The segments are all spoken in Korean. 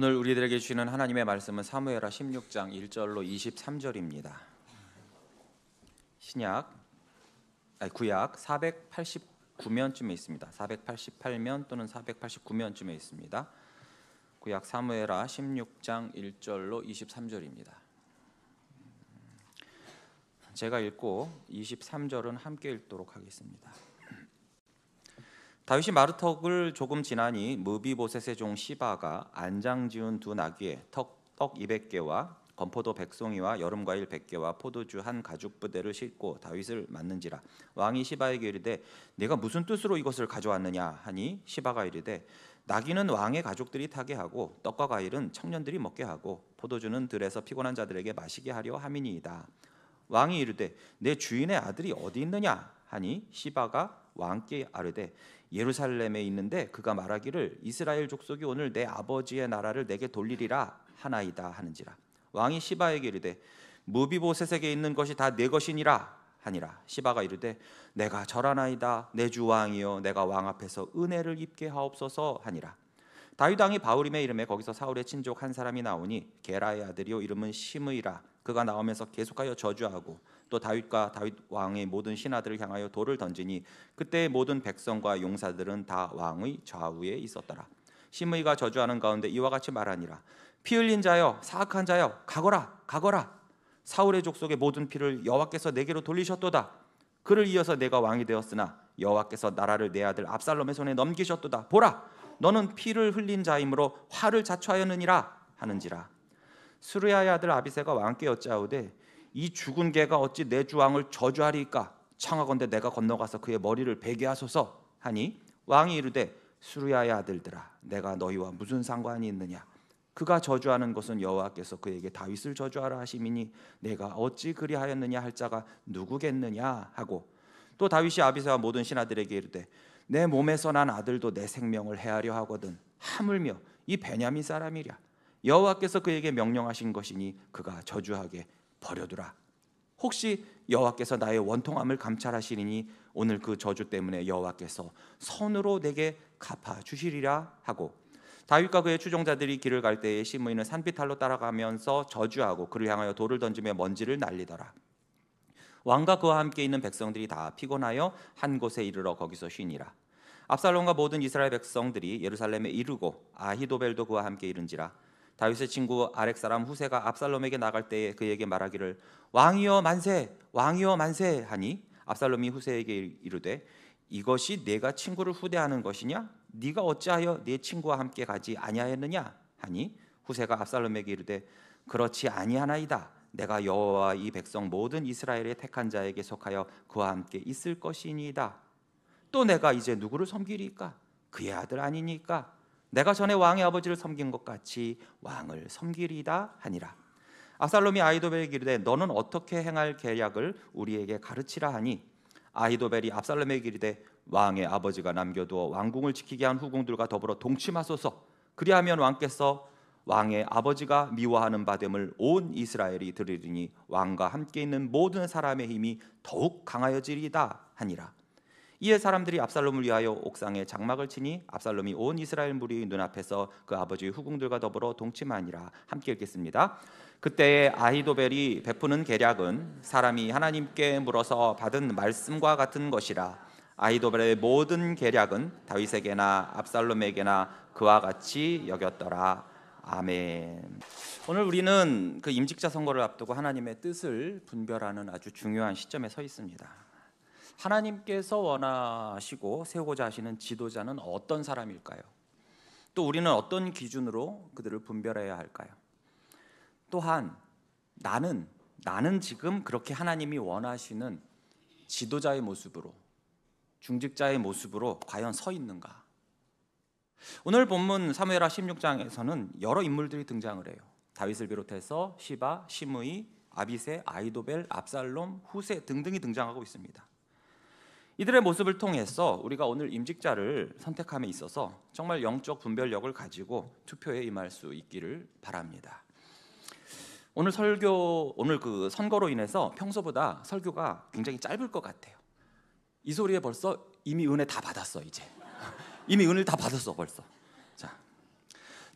오늘 우리들에게 주시는 하나님의 말씀은 사무엘하 16장 1절로 23절입니다. 구약 489면쯤에 있습니다. 488면 또는 489면쯤에 있습니다. 구약 사무엘하 16장 1절로 23절입니다. 제가 읽고 23절은 함께 읽도록 하겠습니다. 다윗이 마르턱을 조금 지나니 무비보셋의 종 시바가 안장 지은 두 나귀에 떡 200개와 건포도 100송이와 여름과일 100개와 포도주 한 가죽 부대를 싣고 다윗을 맞는지라. 왕이 시바에게 이르되 네가 무슨 뜻으로 이것을 가져왔느냐 하니 시바가 이르되 나귀는 왕의 가족들이 타게 하고 떡과 과일은 청년들이 먹게 하고 포도주는 들에서 피곤한 자들에게 마시게 하려 함이니이다. 왕이 이르되 내 주인의 아들이 어디 있느냐 하니 시바가 왕께 아뢰되 예루살렘에 있는데 그가 말하기를 이스라엘 족속이 오늘 내 아버지의 나라를 내게 돌리리라 하나이다 하는지라. 왕이 시바에게 이르되 무비보셋에게 있는 것이 다 내 것이니라 하니라. 시바가 이르되 내가 절하나이다 내 주 왕이여 내가 왕 앞에서 은혜를 입게 하옵소서 하니라. 다윗 왕이 바울임에 이름에 거기서 사울의 친족 한 사람이 나오니 게라의 아들이요 이름은 시므이라. 그가 나오면서 계속하여 저주하고 또 다윗과 다윗 왕의 모든 신하들을 향하여 돌을 던지니 그때의 모든 백성과 용사들은 다 왕의 좌우에 있었더라. 시므이가 저주하는 가운데 이와 같이 말하니라. 피 흘린 자여 사악한 자여 가거라. 사울의 족속의 모든 피를 여호와께서 내게로 돌리셨도다. 그를 이어서 내가 왕이 되었으나 여호와께서 나라를 내 아들 압살롬의 손에 넘기셨도다. 보라 너는 피를 흘린 자이므로 화를 자초하였느니라 하는지라. 수르야의 아들 아비새가 왕께 여짜오되 이 죽은 개가 어찌 내 주 왕을 저주하리이까? 청하건대 내가 건너가서 그의 머리를 베게 하소서 하니 왕이 이르되 수르야의 아들들아 내가 너희와 무슨 상관이 있느냐? 그가 저주하는 것은 여호와께서 그에게 다윗을 저주하라 하심이니 내가 어찌 그리하였느냐 할 자가 누구겠느냐 하고 또 다윗이 아비새와 모든 신하들에게 이르되 내 몸에서 난 아들도 내 생명을 해하려 하거든 하물며 이 베냐민 사람이랴. 여호와께서 그에게 명령하신 것이니 그가 저주하게 버려두라. 혹시 여호와께서 나의 원통함을 감찰하시리니 오늘 그 저주 때문에 여호와께서 선으로 내게 갚아 주시리라 하고 다윗과 그의 추종자들이 길을 갈 때에 시므이는 산비탈로 따라가면서 저주하고 그를 향하여 돌을 던지며 먼지를 날리더라. 왕과 그와 함께 있는 백성들이 다 피곤하여 한 곳에 이르러 거기서 쉬니라. 압살롬과 모든 이스라엘 백성들이 예루살렘에 이르고 아히도벨도 그와 함께 이른지라. 다윗의 친구 아렉 사람 후세가 압살롬에게 나갈 때에 그에게 말하기를 왕이여 만세 왕이여 만세 하니 압살롬이 후세에게 이르되 이것이 내가 친구를 후대하는 것이냐? 네가 어찌하여 네 친구와 함께 가지 아니하였느냐? 하니 후세가 압살롬에게 이르되 그렇지 아니하나이다. 내가 여호와와 이 백성 모든 이스라엘의 택한 자에게 속하여 그와 함께 있을 것이니이다. 또 내가 이제 누구를 섬기리까? 그의 아들 아니니까 내가 전에 왕의 아버지를 섬긴 것 같이 왕을 섬기리이다 하니라. 압살롬이 아히도벨에게 이르되 너는 어떻게 행할 계략을 우리에게 가르치라 하니 아히도벨이 압살롬에게 이르되 왕의 아버지가 남겨두어 왕궁을 지키게 한 후궁들과 더불어 동침하소서. 그리하면 왕께서 왕의 아버지가 미워하는 바됨을 온 이스라엘이 들으리니 왕과 함께 있는 모든 사람의 힘이 더욱 강하여지리이다 하니라. 이에 사람들이 압살롬을 위하여 옥상에 장막을 치니 압살롬이 온 이스라엘 무리의 눈앞에서 그 아버지의 후궁들과 더불어 동침하니라. 함께 읽겠습니다. 그때에 아히도벨이 베푸는 계략은 사람이 하나님께 물어서 받은 말씀과 같은 것이라. 아히도벨의 모든 계략은 다윗에게나 압살롬에게나 그와 같이 여겼더라. 아멘. 오늘 우리는 그 임직자 선거를 앞두고 하나님의 뜻을 분별하는 아주 중요한 시점에 서 있습니다. 하나님께서 원하시고 세우고자 하시는 지도자는 어떤 사람일까요? 또 우리는 어떤 기준으로 그들을 분별해야 할까요? 또한 나는 지금 그렇게 하나님이 원하시는 지도자의 모습으로, 중직자의 모습으로 과연 서 있는가? 오늘 본문 사무엘하 16장에서는 여러 인물들이 등장을 해요. 다윗을 비롯해서 시바, 시므이, 아비새, 아히도벨, 압살롬, 후세 등등이 등장하고 있습니다. 이들의 모습을 통해서 우리가 오늘 임직자를 선택함에 있어서 정말 영적 분별력을 가지고 투표에 임할 수 있기를 바랍니다. 오늘 그 선거로 인해서 평소보다 설교가 굉장히 짧을 것 같아요. 이 소리에 벌써 이미 은혜 다 받았어. 이제 이미 은혜를 다 받았어 벌써.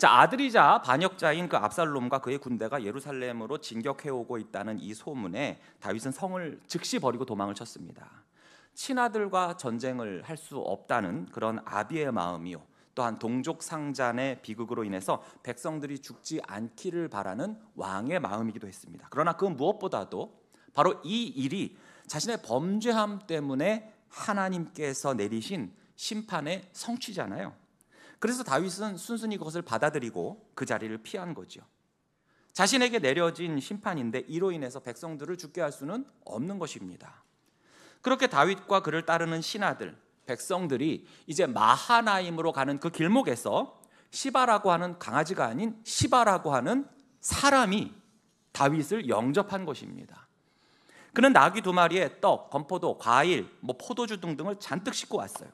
자, 아들이자 반역자인 그 압살롬과 그의 군대가 예루살렘으로 진격해오고 있다는 이 소문에 다윗은 성을 즉시 버리고 도망을 쳤습니다. 친아들과 전쟁을 할 수 없다는 그런 아비의 마음이요, 또한 동족 상잔의 비극으로 인해서 백성들이 죽지 않기를 바라는 왕의 마음이기도 했습니다. 그러나 그 무엇보다도 바로 이 일이 자신의 범죄함 때문에 하나님께서 내리신 심판의 성취잖아요. 그래서 다윗은 순순히 그것을 받아들이고 그 자리를 피한 거죠. 자신에게 내려진 심판인데 이로 인해서 백성들을 죽게 할 수는 없는 것입니다. 그렇게 다윗과 그를 따르는 신하들, 백성들이 이제 마하나임으로 가는 그 길목에서 시바라고 하는 강아지가 아닌 시바라고 하는 사람이 다윗을 영접한 것입니다. 그는 나귀 2마리에 떡, 건포도, 과일, 포도주 등등을 잔뜩 싣고 왔어요.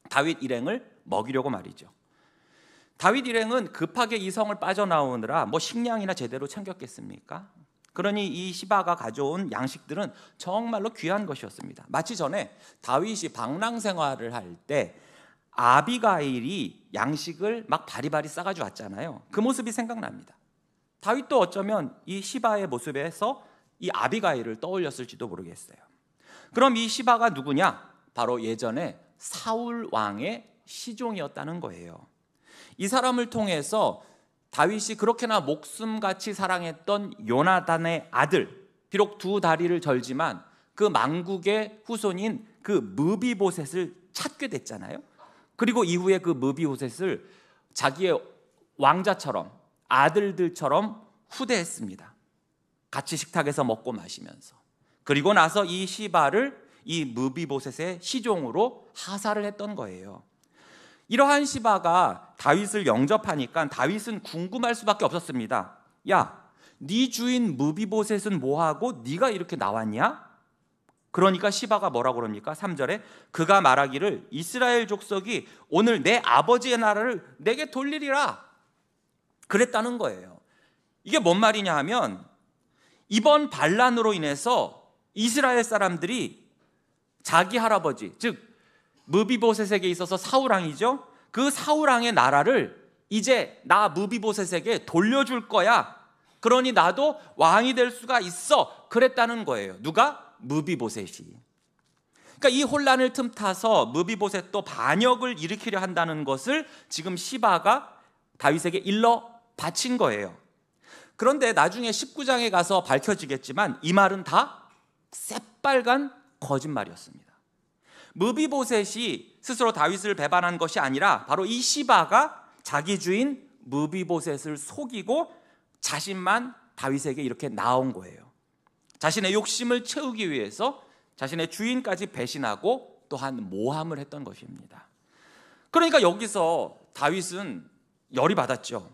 다윗 일행을 먹이려고 말이죠. 다윗 일행은 급하게 이 성을 빠져나오느라 식량이나 제대로 챙겼겠습니까? 그러니 이 시바가 가져온 양식들은 정말로 귀한 것이었습니다. 마치 전에 다윗이 방랑 생활을 할 때 아비가일이 양식을 막 바리바리 싸가지고 왔잖아요. 그 모습이 생각납니다. 다윗도 어쩌면 이 시바의 모습에서 이 아비가일을 떠올렸을지도 모르겠어요. 그럼 이 시바가 누구냐? 바로 예전에 사울 왕의 시종이었다는 거예요. 이 사람을 통해서 다윗이 그렇게나 목숨같이 사랑했던 요나단의 아들, 비록 2 다리를 절지만 그 망국의 후손인 그 므비보셋을 찾게 됐잖아요. 그리고 이후에 그 므비보셋을 자기의 왕자처럼, 아들들처럼 후대했습니다. 같이 식탁에서 먹고 마시면서. 그리고 나서 이 시바를 이 므비보셋의 시종으로 하사를 했던 거예요. 이러한 시바가 다윗을 영접하니까 다윗은 궁금할 수밖에 없었습니다. 야, 네 주인 므비보셋은 뭐하고 네가 이렇게 나왔냐? 그러니까 시바가 뭐라고 그럽니까? 3절에 그가 말하기를 이스라엘 족속이 오늘 내 아버지의 나라를 내게 돌리리라 그랬다는 거예요. 이게 뭔 말이냐 하면 이번 반란으로 인해서 이스라엘 사람들이 자기 할아버지, 즉 므비보셋에게 있어서 사울왕이죠. 그 사울왕의 나라를 이제 나 므비보셋에게 돌려줄 거야. 그러니 나도 왕이 될 수가 있어. 그랬다는 거예요. 누가? 므비보셋이. 그러니까 이 혼란을 틈타서 므비보셋도 반역을 일으키려 한다는 것을 지금 시바가 다윗에게 일러 바친 거예요. 그런데 나중에 19장에 가서 밝혀지겠지만 이 말은 다 새빨간 거짓말이었습니다. 므비보셋이 스스로 다윗을 배반한 것이 아니라 바로 이 시바가 자기 주인 므비보셋을 속이고 자신만 다윗에게 이렇게 나온 거예요. 자신의 욕심을 채우기 위해서 자신의 주인까지 배신하고 또한 모함을 했던 것입니다. 그러니까 여기서 다윗은 열이 받았죠.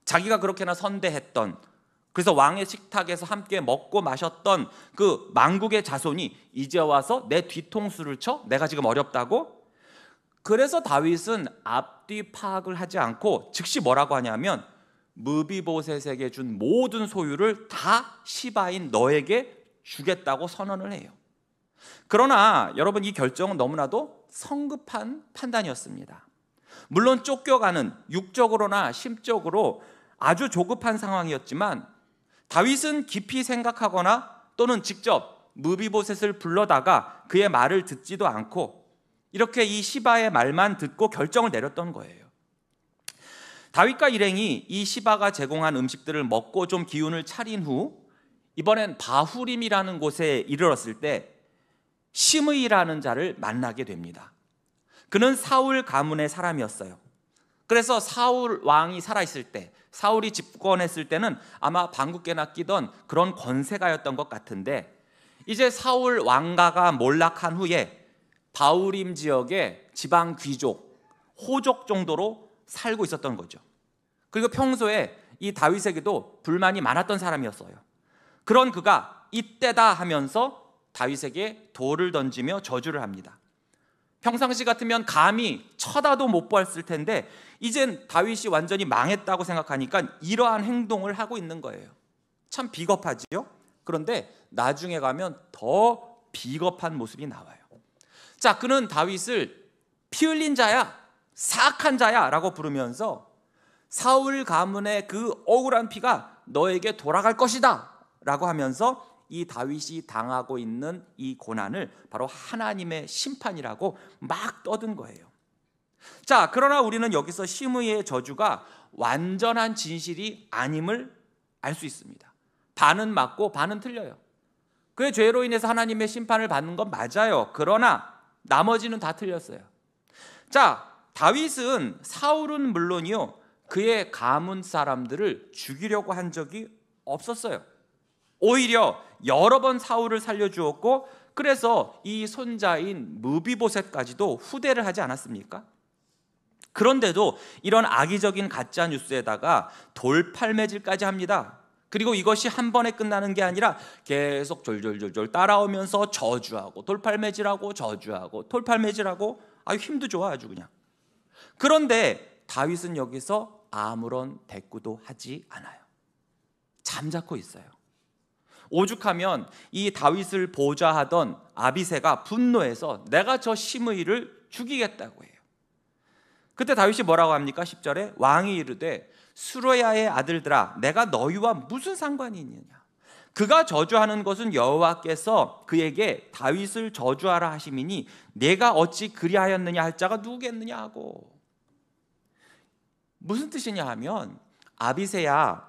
자기가 그렇게나 선대했던, 그래서 왕의 식탁에서 함께 먹고 마셨던 그 망국의 자손이 이제 와서 내 뒤통수를 쳐? 내가 지금 어렵다고? 그래서 다윗은 앞뒤 파악을 하지 않고 즉시 뭐라고 하냐면 므비보셋에게 준 모든 소유를 다 시바인 너에게 주겠다고 선언을 해요. 그러나 여러분, 이 결정은 너무나도 성급한 판단이었습니다. 물론 쫓겨가는 육적으로나 심적으로 아주 조급한 상황이었지만 다윗은 깊이 생각하거나 또는 직접 므비보셋을 불러다가 그의 말을 듣지도 않고 이렇게 이 시바의 말만 듣고 결정을 내렸던 거예요. 다윗과 일행이 이 시바가 제공한 음식들을 먹고 좀 기운을 차린 후 이번엔 바후림이라는 곳에 이르렀을 때 시므이라는 자를 만나게 됩니다. 그는 사울 가문의 사람이었어요. 그래서 사울 왕이 살아있을 때, 사울이 집권했을 때는 아마 방귀깨나 끼던 그런 권세가였던 것 같은데 이제 사울 왕가가 몰락한 후에 바후림 지역의 지방 귀족, 호족 정도로 살고 있었던 거죠. 그리고 평소에 이 다윗에게도 불만이 많았던 사람이었어요. 그런 그가 이때다 하면서 다윗에게 돌을 던지며 저주를 합니다. 평상시 같으면 감히 쳐다도 못 보았을 텐데 이젠 다윗이 완전히 망했다고 생각하니까 이러한 행동을 하고 있는 거예요. 참 비겁하지요? 그런데 나중에 가면 더 비겁한 모습이 나와요. 자, 그는 다윗을 피 흘린 자야, 사악한 자야 라고 부르면서 사울 가문의 그 억울한 피가 너에게 돌아갈 것이다 라고 하면서 이 다윗이 당하고 있는 이 고난을 바로 하나님의 심판이라고 막 떠든 거예요. 자, 그러나 우리는 여기서 시므이의 저주가 완전한 진실이 아님을 알 수 있습니다. 반은 맞고 반은 틀려요. 그의 죄로 인해서 하나님의 심판을 받는 건 맞아요. 그러나 나머지는 다 틀렸어요. 자, 다윗은 사울은 물론이요, 그의 가문 사람들을 죽이려고 한 적이 없었어요. 오히려 여러 번 사울을 살려주었고, 그래서 이 손자인 무비보셋까지도 후대를 하지 않았습니까? 그런데도 이런 악의적인 가짜 뉴스에다가 돌팔매질까지 합니다. 그리고 이것이 한 번에 끝나는 게 아니라 계속 졸졸졸졸 따라오면서 저주하고 돌팔매질하고 저주하고 돌팔매질하고, 아유 힘도 좋아 아주 그냥. 그런데 다윗은 여기서 아무런 대꾸도 하지 않아요. 잠자코 있어요. 오죽하면 이 다윗을 보좌하던 아비새가 분노해서 내가 저 시므이를 죽이겠다고 해요. 그때 다윗이 뭐라고 합니까? 10절에 왕이 이르되 수르야의 아들들아, 내가 너희와 무슨 상관이 있느냐? 그가 저주하는 것은 여호와께서 그에게 다윗을 저주하라 하심이니 내가 어찌 그리하였느냐 할 자가 누구겠느냐 하고. 무슨 뜻이냐 하면, 아비새야,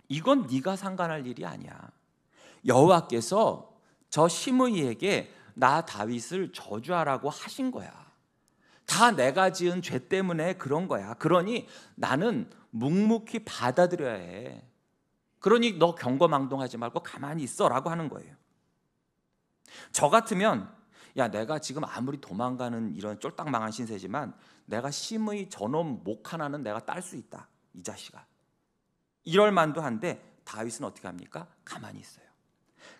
이건 네가 상관할 일이 아니야. 여호와께서 저 시므이에게 나 다윗을 저주하라고 하신 거야. 다 내가 지은 죄 때문에 그런 거야. 그러니 나는 묵묵히 받아들여야 해. 그러니 너 경거망동하지 말고 가만히 있어라고 하는 거예요. 저 같으면, 야, 내가 지금 아무리 도망가는 이런 쫄딱 망한 신세지만 내가 시므이 저놈 목 하나는 내가 딸 수 있다, 이 자식아. 이럴 만도 한데 다윗은 어떻게 합니까? 가만히 있어요.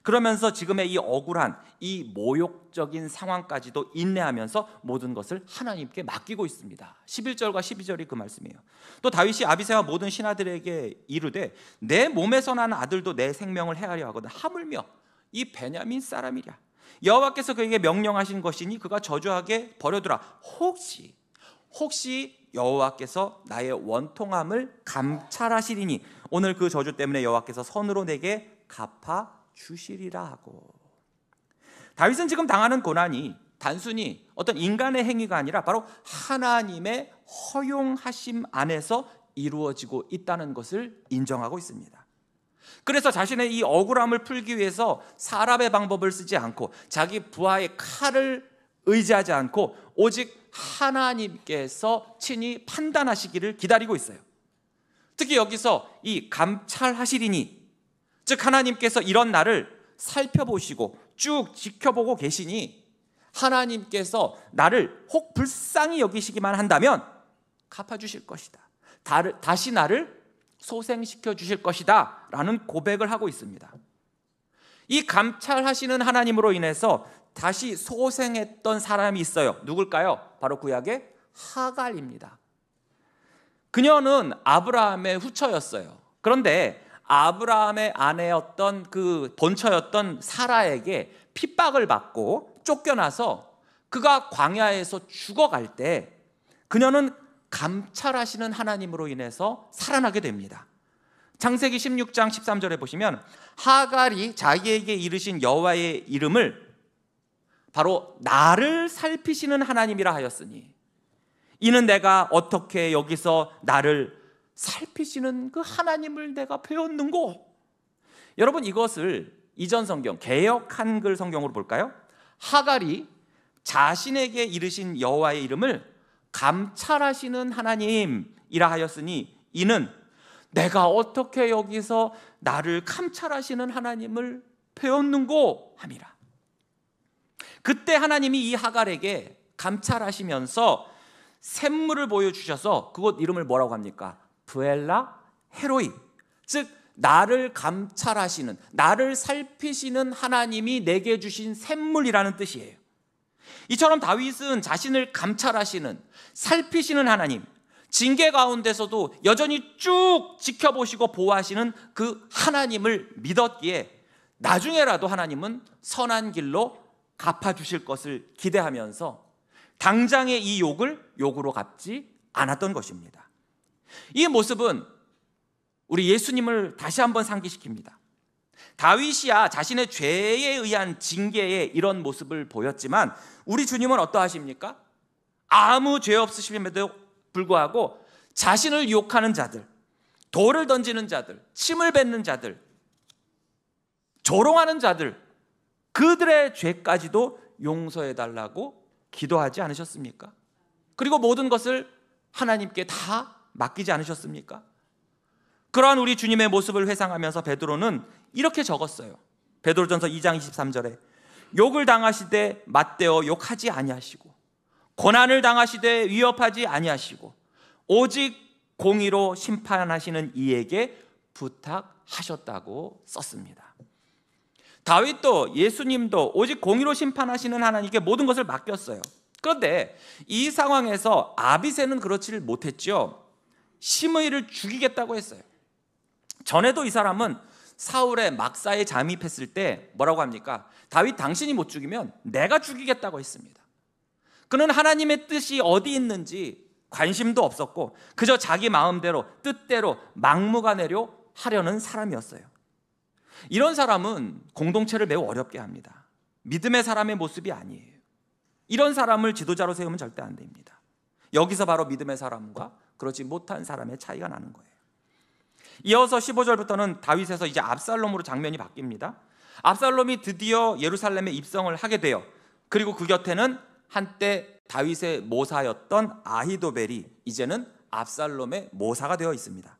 그러면서 지금의 이 억울한, 이 모욕적인 상황까지도 인내하면서 모든 것을 하나님께 맡기고 있습니다. 11절과 12절이 그 말씀이에요. 또 다윗이 아비새와 모든 신하들에게 이르되 내 몸에서 난 아들도 내 생명을 해하려 하거든 하물며 이 베냐민 사람이랴. 여호와께서 그에게 명령하신 것이니 그가 저주하게 버려두라. 혹시 여호와께서 나의 원통함을 감찰하시리니 오늘 그 저주 때문에 여호와께서 선으로 내게 갚아 주시리라 하고. 다윗은 지금 당하는 고난이 단순히 어떤 인간의 행위가 아니라 바로 하나님의 허용하심 안에서 이루어지고 있다는 것을 인정하고 있습니다. 그래서 자신의 이 억울함을 풀기 위해서 사람의 방법을 쓰지 않고 자기 부하의 칼을 의지하지 않고 오직 하나님께서 친히 판단하시기를 기다리고 있어요. 특히 여기서 이 감찰하시리니, 즉 하나님께서 이런 나를 살펴보시고 쭉 지켜보고 계시니 하나님께서 나를 혹 불쌍히 여기시기만 한다면 갚아주실 것이다. 다시 나를 소생시켜 주실 것이다 라는 고백을 하고 있습니다. 이 감찰하시는 하나님으로 인해서 다시 소생했던 사람이 있어요. 누굴까요? 바로 구약의 하갈입니다. 그녀는 아브라함의 후처였어요. 그런데 아브라함의 아내였던 그 본처였던 사라에게 핍박을 받고 쫓겨나서 그가 광야에서 죽어갈 때 그녀는 감찰하시는 하나님으로 인해서 살아나게 됩니다. 창세기 16장 13절에 보시면 하갈이 자기에게 이르신 여호와의 이름을 바로 나를 살피시는 하나님이라 하였으니 이는 내가 어떻게 여기서 나를 살피시는 그 하나님을 내가 배웠는고. 여러분, 이것을 이전 성경 개역 한글 성경으로 볼까요? 하갈이 자신에게 이르신 여호와의 이름을 감찰하시는 하나님이라 하였으니 이는 내가 어떻게 여기서 나를 감찰하시는 하나님을 배웠는고 함이라. 그때 하나님이 이 하갈에게 감찰하시면서 샘물을 보여주셔서 그곳 이름을 뭐라고 합니까? 브엘라 헤로이, 즉 나를 감찰하시는, 나를 살피시는 하나님이 내게 주신 샘물이라는 뜻이에요. 이처럼 다윗은 자신을 감찰하시는, 살피시는 하나님, 징계 가운데서도 여전히 쭉 지켜보시고 보호하시는 그 하나님을 믿었기에 나중에라도 하나님은 선한 길로 갚아주실 것을 기대하면서 당장의 이 욕을 욕으로 갚지 않았던 것입니다. 이 모습은 우리 예수님을 다시 한번 상기시킵니다. 다윗이야 자신의 죄에 의한 징계에 이런 모습을 보였지만 우리 주님은 어떠하십니까? 아무 죄 없으심에도 불구하고 자신을 유혹하는 자들, 돌을 던지는 자들, 침을 뱉는 자들, 조롱하는 자들, 그들의 죄까지도 용서해달라고 기도하지 않으셨습니까? 그리고 모든 것을 하나님께 다 맡기지 않으셨습니까? 그러한 우리 주님의 모습을 회상하면서 베드로는 이렇게 적었어요. 베드로전서 2장 23절에 욕을 당하시되 맞대어 욕하지 아니하시고 고난을 당하시되 위협하지 아니하시고 오직 공의로 심판하시는 이에게 부탁하셨다고 썼습니다. 다윗도 예수님도 오직 공의로 심판하시는 하나님께 모든 것을 맡겼어요. 그런데 이 상황에서 아비새는 그렇지를 못했죠. 시므이를 죽이겠다고 했어요. 전에도 이 사람은 사울의 막사에 잠입했을 때 뭐라고 합니까? 다윗 당신이 못 죽이면 내가 죽이겠다고 했습니다. 그는 하나님의 뜻이 어디 있는지 관심도 없었고 그저 자기 마음대로 뜻대로 막무가내로 하려는 사람이었어요. 이런 사람은 공동체를 매우 어렵게 합니다. 믿음의 사람의 모습이 아니에요. 이런 사람을 지도자로 세우면 절대 안 됩니다. 여기서 바로 믿음의 사람과 그렇지 못한 사람의 차이가 나는 거예요. 이어서 15절부터는 다윗에서 이제 압살롬으로 장면이 바뀝니다. 압살롬이 드디어 예루살렘에 입성을 하게 돼요. 그리고 그 곁에는 한때 다윗의 모사였던 아히도벨이 이제는 압살롬의 모사가 되어 있습니다.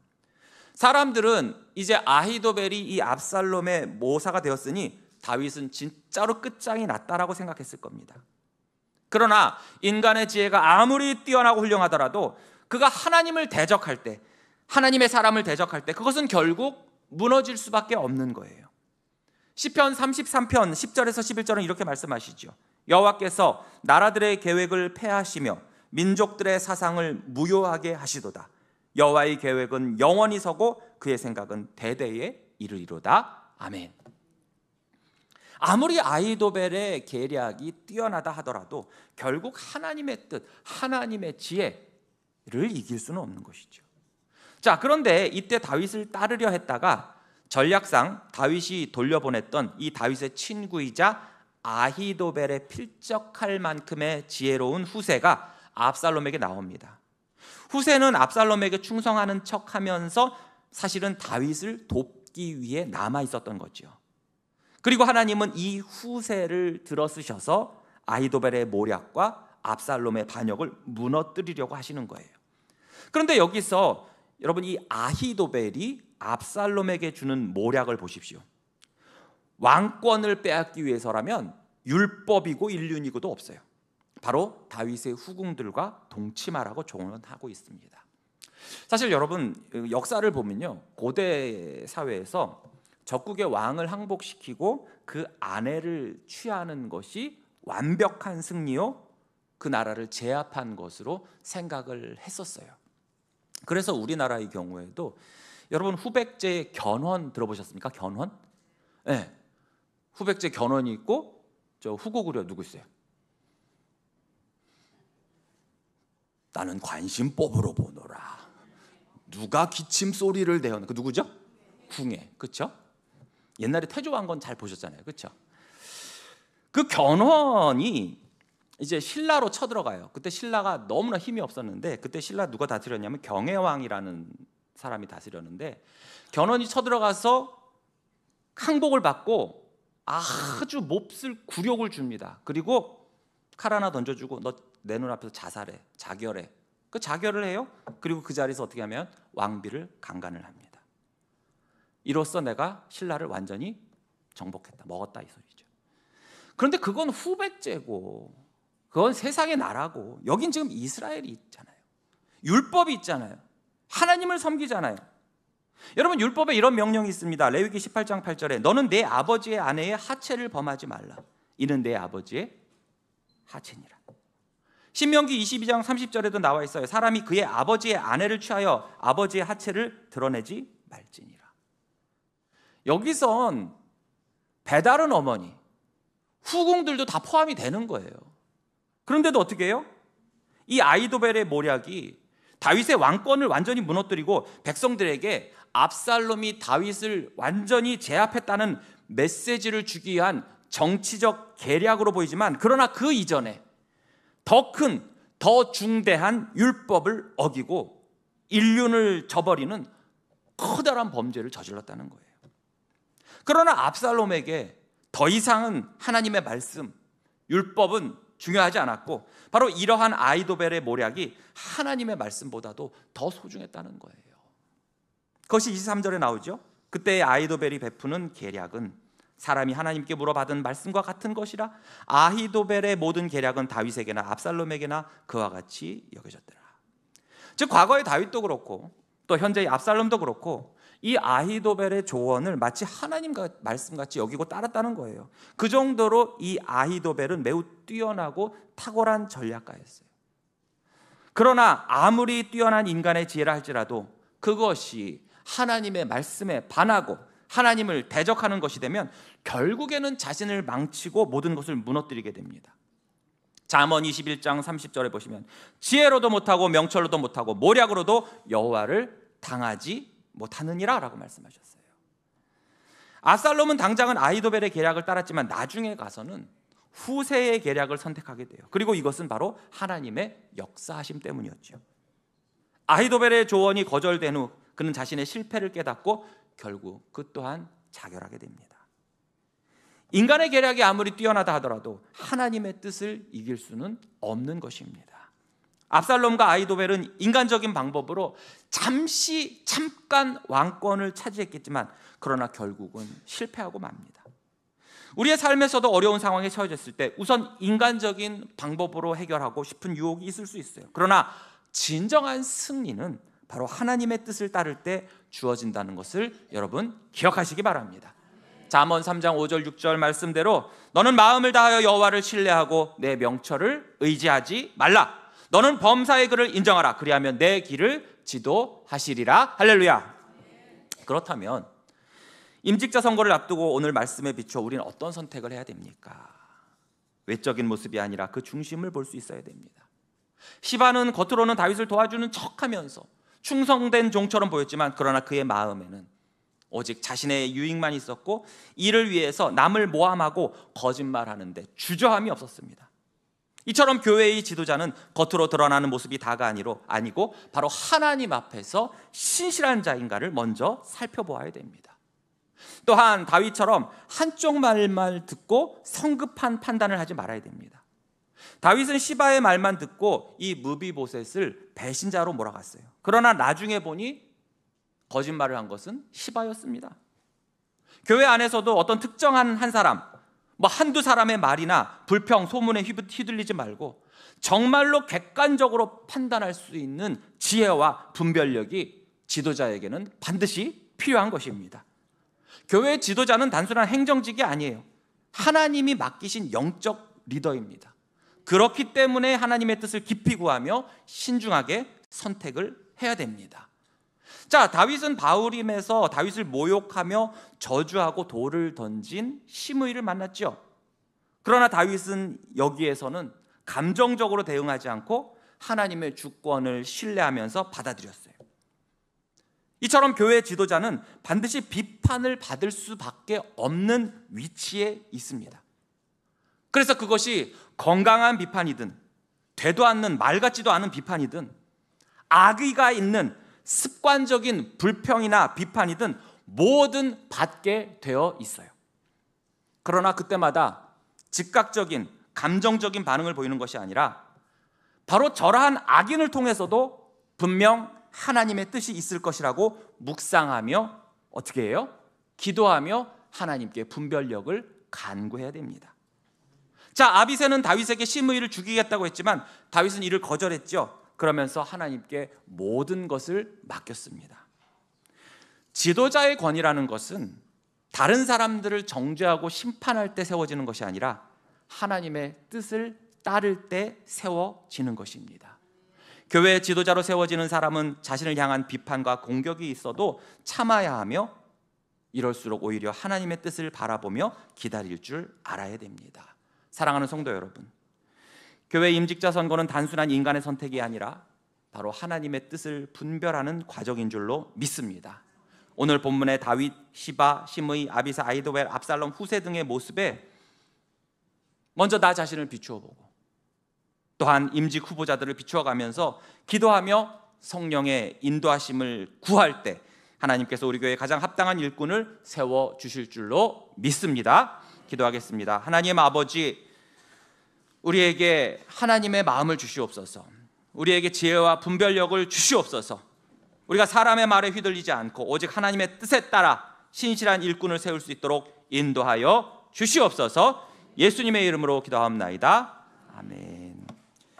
사람들은 이제 아히도벨이 이 압살롬의 모사가 되었으니 다윗은 진짜로 끝장이 났다라고 생각했을 겁니다. 그러나 인간의 지혜가 아무리 뛰어나고 훌륭하더라도 그가 하나님을 대적할 때, 하나님의 사람을 대적할 때 그것은 결국 무너질 수밖에 없는 거예요. 시편 33편 10절에서 11절은 이렇게 말씀하시죠. 여호와께서 나라들의 계획을 폐하시며 민족들의 사상을 무효하게 하시도다. 여호와의 계획은 영원히 서고 그의 생각은 대대에 이르리로다. 아멘. 아무리 아히도벨의 계략이 뛰어나다 하더라도 결국 하나님의 뜻, 하나님의 지혜를 이길 수는 없는 것이죠. 자, 그런데 이때 다윗을 따르려 했다가 전략상 다윗이 돌려보냈던 이 다윗의 친구이자 아히도벨에 필적할 만큼의 지혜로운 후세가 압살롬에게 나옵니다. 후세는 압살롬에게 충성하는 척하면서 사실은 다윗을 돕기 위해 남아 있었던 거죠. 그리고 하나님은 이 후세를 들어쓰셔서 아히도벨의 모략과 압살롬의 반역을 무너뜨리려고 하시는 거예요. 그런데 여기서 여러분 이 아히도벨이 압살롬에게 주는 모략을 보십시오. 왕권을 빼앗기 위해서라면 율법이고 인륜이고도 없어요. 바로 다윗의 후궁들과 동침하라고 조언하고 있습니다. 사실 여러분 역사를 보면요, 고대 사회에서 적국의 왕을 항복시키고 그 아내를 취하는 것이 완벽한 승리요, 그 나라를 제압한 것으로 생각을 했었어요. 그래서 우리나라의 경우에도 여러분 후백제 견훤 들어보셨습니까? 견훤? 네. 후백제 견훤이 있고 저 후고구려 누구 있어요? 나는 관심법으로 보노라. 누가 기침 소리를 내었나? 그 누구죠? 궁예. 그렇죠? 옛날에 태조왕건 잘 보셨잖아요. 그렇죠? 그 견훤이 이제 신라로 쳐들어가요. 그때 신라가 너무나 힘이 없었는데 그때 신라 누가 다스렸냐면 경혜왕이라는 사람이 다스렸는데 견훤이 쳐들어가서 항복을 받고 아주 몹쓸 굴욕을 줍니다. 그리고 칼 하나 던져주고 너 내 눈앞에서 자살해, 자결해. 그 자결을 해요. 그리고 그 자리에서 어떻게 하면 왕비를 강간을 합니다. 이로써 내가 신라를 완전히 정복했다, 먹었다 이 소리죠. 그런데 그건 후백제고 그건 세상의 나라고 여긴 지금 이스라엘이 있잖아요. 율법이 있잖아요. 하나님을 섬기잖아요. 여러분 율법에 이런 명령이 있습니다. 레위기 18장 8절에 너는 내 아버지의 아내의 하체를 범하지 말라. 이는 내 아버지의 하체니라. 신명기 22장 30절에도 나와 있어요. 사람이 그의 아버지의 아내를 취하여 아버지의 하체를 드러내지 말지니라. 여기선 배다른 어머니, 후궁들도 다 포함이 되는 거예요. 그런데도 어떻게 해요? 이 아히도벨의 모략이 다윗의 왕권을 완전히 무너뜨리고 백성들에게 압살롬이 다윗을 완전히 제압했다는 메시지를 주기 위한 정치적 계략으로 보이지만, 그러나 그 이전에 더 큰, 더 중대한 율법을 어기고 인륜을 저버리는 커다란 범죄를 저질렀다는 거예요. 그러나 압살롬에게 더 이상은 하나님의 말씀, 율법은 중요하지 않았고, 바로 이러한 아히도벨의 모략이 하나님의 말씀보다도 더 소중했다는 거예요. 그것이 23절에 나오죠. 그때 아히도벨이 베푸는 계략은 사람이 하나님께 물어받은 말씀과 같은 것이라 아히도벨의 모든 계략은 다윗에게나 압살롬에게나 그와 같이 여겨졌더라. 즉 과거의 다윗도 그렇고 또 현재의 압살롬도 그렇고 이 아히도벨의 조언을 마치 하나님 말씀같이 여기고 따랐다는 거예요. 그 정도로 이 아히도벨은 매우 뛰어나고 탁월한 전략가였어요. 그러나 아무리 뛰어난 인간의 지혜라 할지라도 그것이 하나님의 말씀에 반하고 하나님을 대적하는 것이 되면 결국에는 자신을 망치고 모든 것을 무너뜨리게 됩니다. 잠언 21장 30절에 보시면 지혜로도 못하고 명철로도 못하고 모략으로도 여호와를 당하지 못하느니라 라고 말씀하셨어요. 압살롬은 당장은 아히도벨의 계략을 따랐지만 나중에 가서는 후세의 계략을 선택하게 돼요. 그리고 이것은 바로 하나님의 역사하심 때문이었죠. 아히도벨의 조언이 거절된 후 그는 자신의 실패를 깨닫고 결국 그 또한 자결하게 됩니다. 인간의 계략이 아무리 뛰어나다 하더라도 하나님의 뜻을 이길 수는 없는 것입니다. 압살롬과 아히도벨은 인간적인 방법으로 잠깐 왕권을 차지했겠지만 그러나 결국은 실패하고 맙니다. 우리의 삶에서도 어려운 상황에 처해졌을 때 우선 인간적인 방법으로 해결하고 싶은 유혹이 있을 수 있어요. 그러나 진정한 승리는 바로 하나님의 뜻을 따를 때 주어진다는 것을 여러분 기억하시기 바랍니다. 잠언 3장 5절 6절 말씀대로 너는 마음을 다하여 여호와를 신뢰하고 내 명철을 의지하지 말라. 너는 범사의 글을 인정하라. 그리하면 내 길을 지도하시리라. 할렐루야. 그렇다면 임직자 선거를 앞두고 오늘 말씀에 비춰 우리는 어떤 선택을 해야 됩니까? 외적인 모습이 아니라 그 중심을 볼 수 있어야 됩니다. 시바는 겉으로는 다윗을 도와주는 척하면서 충성된 종처럼 보였지만 그러나 그의 마음에는 오직 자신의 유익만 있었고 이를 위해서 남을 모함하고 거짓말하는데 주저함이 없었습니다. 이처럼 교회의 지도자는 겉으로 드러나는 모습이 다가 아니고 바로 하나님 앞에서 신실한 자인가를 먼저 살펴보아야 됩니다. 또한 다윗처럼 한쪽 말만 듣고 성급한 판단을 하지 말아야 됩니다. 다윗은 시바의 말만 듣고 이 무비보셋을 배신자로 몰아갔어요. 그러나 나중에 보니 거짓말을 한 것은 시바였습니다. 교회 안에서도 어떤 특정한 한 사람, 한두 사람의 말이나 불평, 소문에 휘둘리지 말고 정말로 객관적으로 판단할 수 있는 지혜와 분별력이 지도자에게는 반드시 필요한 것입니다. 교회의 지도자는 단순한 행정직이 아니에요. 하나님이 맡기신 영적 리더입니다. 그렇기 때문에 하나님의 뜻을 깊이 구하며 신중하게 선택을 해야 됩니다. 자, 다윗은 바후림에서 다윗을 모욕하며 저주하고 돌을 던진 시므이를 만났죠. 그러나 다윗은 여기에서는 감정적으로 대응하지 않고 하나님의 주권을 신뢰하면서 받아들였어요. 이처럼 교회 지도자는 반드시 비판을 받을 수밖에 없는 위치에 있습니다. 그래서 그것이 건강한 비판이든 되도 않는 말 같지도 않은 비판이든 악의가 있는 습관적인 불평이나 비판이든 뭐든 받게 되어 있어요. 그러나 그때마다 즉각적인 감정적인 반응을 보이는 것이 아니라 바로 저러한 악인을 통해서도 분명 하나님의 뜻이 있을 것이라고 묵상하며 어떻게 해요? 기도하며 하나님께 분별력을 간구해야 됩니다. 자, 아비새는 다윗에게 시므이를 죽이겠다고 했지만 다윗은 이를 거절했죠. 그러면서 하나님께 모든 것을 맡겼습니다. 지도자의 권위라는 것은 다른 사람들을 정죄하고 심판할 때 세워지는 것이 아니라 하나님의 뜻을 따를 때 세워지는 것입니다. 교회 지도자로 세워지는 사람은 자신을 향한 비판과 공격이 있어도 참아야 하며 이럴수록 오히려 하나님의 뜻을 바라보며 기다릴 줄 알아야 됩니다. 사랑하는 성도 여러분, 교회 임직자 선거는 단순한 인간의 선택이 아니라 바로 하나님의 뜻을 분별하는 과정인 줄로 믿습니다. 오늘 본문의 다윗, 시바, 시므이, 아비사, 아히도벨, 압살롬, 후세 등의 모습에 먼저 나 자신을 비추어 보고 또한 임직 후보자들을 비추어 가면서 기도하며 성령의 인도하심을 구할 때 하나님께서 우리 교회에 가장 합당한 일꾼을 세워 주실 줄로 믿습니다. 기도하겠습니다. 하나님 아버지, 우리에게 하나님의 마음을 주시옵소서. 우리에게 지혜와 분별력을 주시옵소서. 우리가 사람의 말에 휘둘리지 않고 오직 하나님의 뜻에 따라 신실한 일꾼을 세울 수 있도록 인도하여 주시옵소서. 예수님의 이름으로 기도하옵나이다. 아멘.